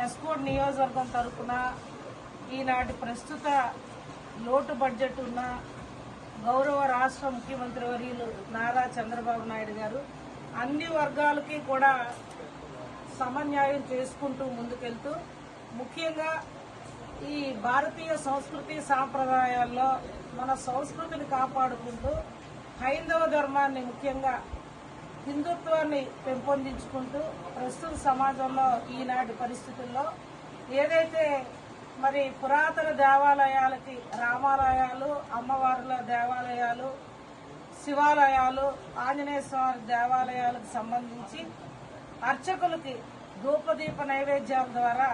ఎస్కోట్ నియోజకవర్గం తరఫున ఈనాటి ప్రస్తుత లోటు బడ్జెట్ ఉన్న గౌరవ రాష్ట్ర ముఖ్యమంత్రి వర్యులు నారా చంద్రబాబు నాయుడు గారు అన్ని వర్గాలకి కూడా సమన్యాయం చేసుకుంటూ ముందుకెళ్తూ ముఖ్యంగా ఈ భారతీయ సంస్కృతి సాంప్రదాయాల్లో మన సంస్కృతిని కాపాడుకుంటూ హైందవ ధర్మాన్ని ముఖ్యంగా హిందుత్వాన్ని పెంపొందించుకుంటూ ప్రస్తుత సమాజంలో ఈనాటి పరిస్థితుల్లో ఏదైతే మరి పురాతన దేవాలయాలకి రామాలయాలు, అమ్మవార్ల దేవాలయాలు, శివాలయాలు, ఆంజనేయ స్వామి దేవాలయాలకు సంబంధించి అర్చకులకి ధూపదీప నైవేద్యాల ద్వారా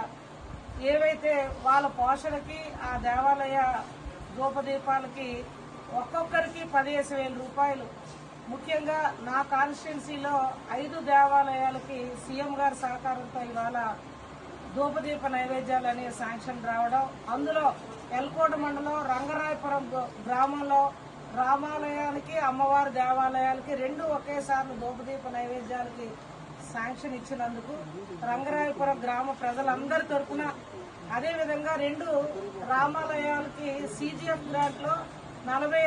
ఏవైతే వాళ్ళ పోషణకి ఆ దేవాలయ ధూపదీపాలకి ఒక్కొక్కరికి 15,000 రూపాయలు ముఖ్యంగా నా కాన్స్టిట్యున్సీలో 5 దేవాలయాలకి సీఎం గారి సహకారంతో ఇవాళ ధూపదీప నైవేద్యాలు అనే శాంక్షన్ రావడం, అందులో ఎల్కోట మండలం రంగరాయపురం గ్రామంలో రామాలయానికి, అమ్మవారి దేవాలయాలకి 2 ఒకేసారి ధూపదీప నైవేద్యాలకి శాంక్షన్ ఇచ్చినందుకు రంగరాయపురం గ్రామ ప్రజలందరి తరఫున, అదేవిధంగా 2 రామాలయాలకి CGF గ్రాంట్ లో 40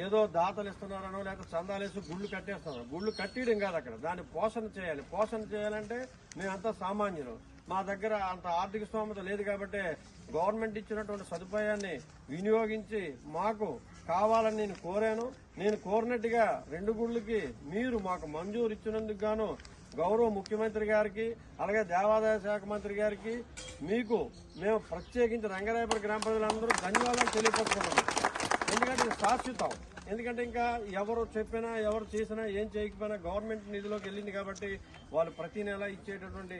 ఏదో దాతలు ఇస్తున్నారనో లేకపోతే చందాలేసి గుళ్ళు కట్టేస్తున్నారు. గుళ్ళు కట్టేయడం కాదు, అక్కడ దాన్ని పోషణ చేయాలి. పోషణ చేయాలంటే మేమంతా సామాన్యులు, మా దగ్గర అంత ఆర్థిక స్తోమత లేదు కాబట్టి గవర్నమెంట్ ఇచ్చినటువంటి సదుపాయాన్ని వినియోగించి మాకు కావాలని నేను కోరాను. నేను కోరినట్టుగా 2 గుళ్ళకి మీరు మాకు మంజూరు ఇచ్చినందుకు గాను గౌరవ ముఖ్యమంత్రి గారికి, అలాగే దేవాదాయ శాఖ మంత్రి గారికి, మీకు మేము ప్రత్యేకించి రంగరాయపురం గ్రామ ప్రజలందరూ ధన్యవాదాలు తెలియపరుచుకున్నాము. ఎందుకంటే ఇది శాశ్వతం. ఎందుకంటే ఇంకా ఎవరు చెప్పినా, ఎవరు చేసినా, ఏం చేయకపోయినా గవర్నమెంట్ నిధిలోకి వెళ్ళింది కాబట్టి వాళ్ళు ప్రతి నెల ఇచ్చేటటువంటి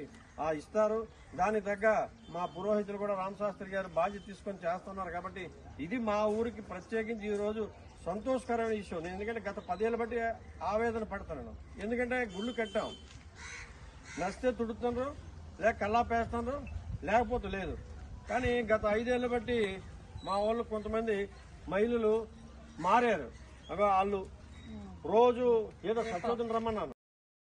ఇస్తారు. దానికి తగ్గ మా పురోహితులు కూడా రామశాస్త్రి గారు బాధ్యత తీసుకొని చేస్తున్నారు. కాబట్టి ఇది మా ఊరికి ప్రత్యేకించి ఈ రోజు సంతోషకరమైన విషయం. నేను ఎందుకంటే గత 10 ఏళ్ల బట్టి ఆవేదన పడుతున్నాను. ఎందుకంటే గుళ్ళు కట్టాం, నచ్చితే తుడుతున్నారు, లేక కల్లాపేస్తున్నారు, లేకపోతే లేదు. కానీ గత 5 ఏళ్ల బట్టి మా వాళ్ళు కొంతమంది మహిళలు మారారు. వాళ్ళు రోజు ఏదో సత్యోదం రమ్మన్నారు.